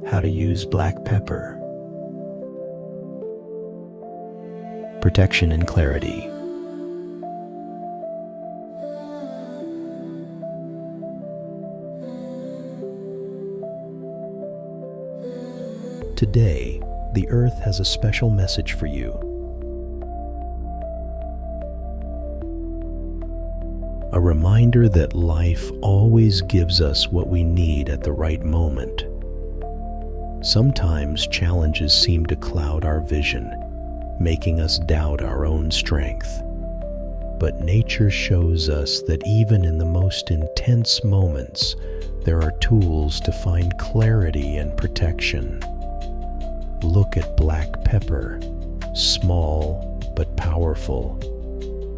how to use black pepper. Protection and clarity. Today, the earth has a special message for you. A reminder that life always gives us what we need at the right moment. Sometimes challenges seem to cloud our vision, making us doubt our own strength. But nature shows us that even in the most intense moments, there are tools to find clarity and protection. Look at black pepper, small but powerful.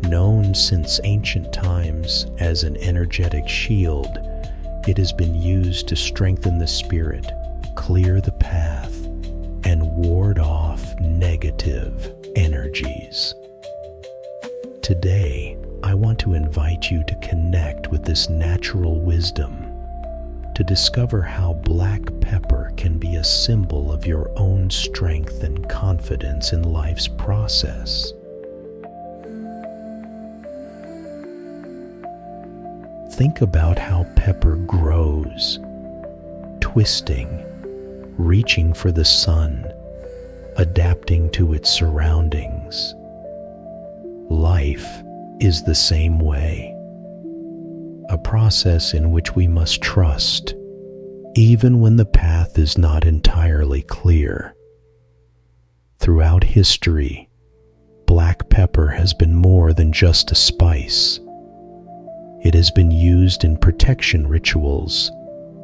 Known since ancient times as an energetic shield, it has been used to strengthen the spirit, clear the path, and ward off negative energies. Today, I want to invite you to connect with this natural wisdom, to discover how black pepper can be a symbol of your own strength and confidence in life's process. Think about how pepper grows, twisting, reaching for the sun, adapting to its surroundings. Life is the same way, a process in which we must trust, even when the path is not entirely clear. Throughout history, black pepper has been more than just a spice. It has been used in protection rituals,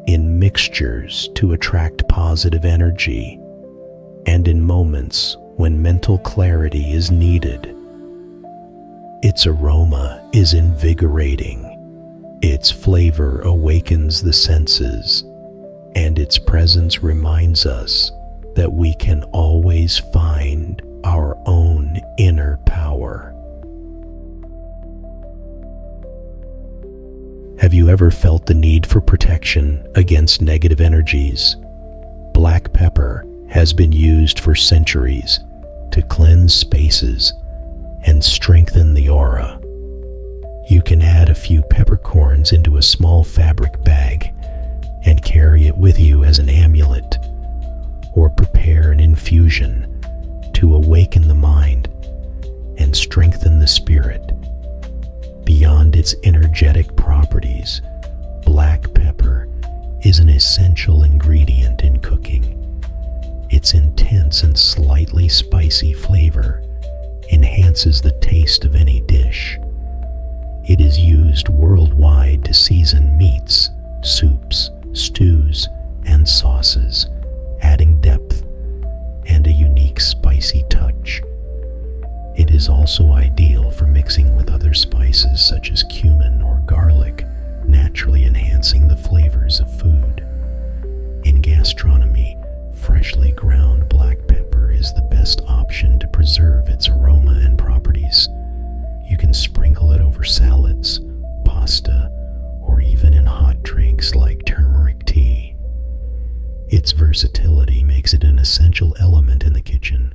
in mixtures to attract positive energy, and in moments when mental clarity is needed. Its aroma is invigorating, its flavor awakens the senses, and its presence reminds us that we can always find our own inner power. Have you ever felt the need for protection against negative energies? Black pepper has been used for centuries to cleanse spaces and strengthen the aura. You can add a few peppercorns into a small fabric bag and carry it with you as an amulet, or prepare an infusion to awaken the mind and strengthen the spirit. Beyond its energetic properties, black pepper is an essential ingredient in cooking. Its intense and slightly spicy flavor enhances the taste of any dish. It is used worldwide to season meats, soups, stews, and sauces, adding depth and a unique spicy touch. It is also ideal for mixing with other spices such as cumin or garlic, naturally enhancing the flavors of food. In gastronomy, freshly ground black pepper is the best option to preserve its aroma and properties. You can sprinkle it over salads, pasta, or even in hot drinks like turmeric tea. Its versatility makes it an essential element in the kitchen,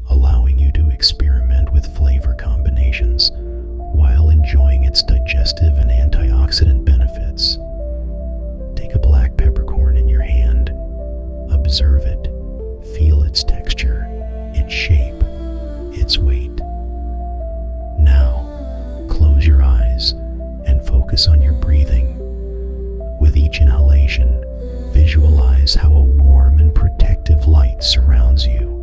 allowing you to experiment with flavor combinations while enjoying its digestive and antioxidant benefits. Take a black peppercorn in your hand, observe it, feel its texture, its shape, its weight. Now, close your eyes and focus on your breathing. With each inhalation, visualize how a warm and protective light surrounds you.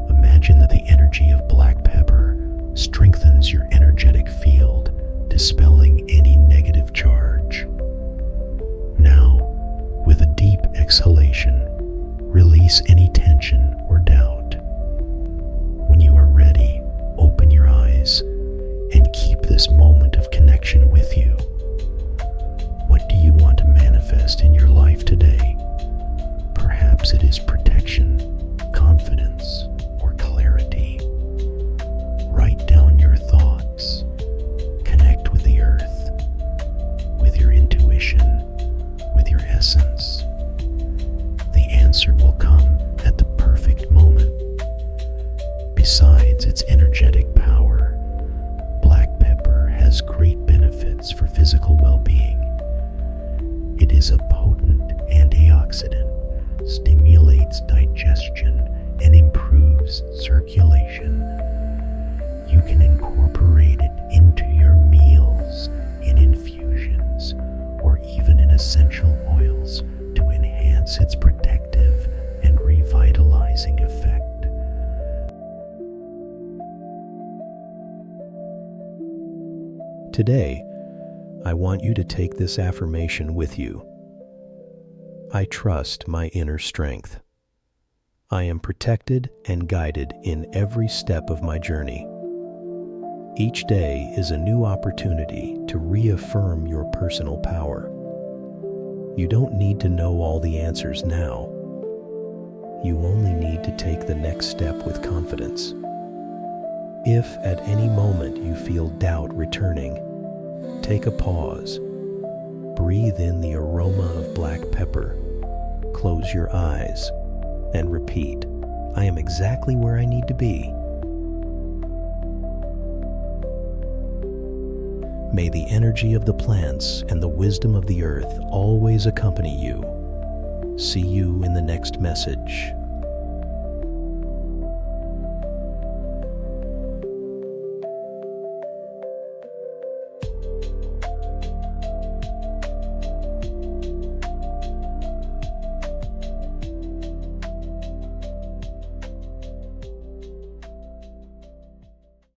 Imagine that the energy of black pepper strengthens your energetic field, dispelling any negative charge. Now, with a deep exhalation, release any tension or doubt. When you are ready, open your eyes and keep this moment of connection with you. What do you want to manifest in your life today? Perhaps it is protection, confidence, or clarity. Write down your thoughts. Connect with the earth, with your intuition, with your essence. The answer has great benefits for physical well-being. It is a potent antioxidant, stimulates digestion, and improves circulation. You can incorporate it into your meals, in infusions, or even in essential oils to enhance its protective and revitalizing effect. Today, I want you to take this affirmation with you. I trust my inner strength. I am protected and guided in every step of my journey. Each day is a new opportunity to reaffirm your personal power. You don't need to know all the answers now. You only need to take the next step with confidence. If at any moment you feel doubt returning, take a pause. Breathe in the aroma of black pepper. Close your eyes and repeat, I am exactly where I need to be. May the energy of the plants and the wisdom of the earth always accompany you. See you in the next message.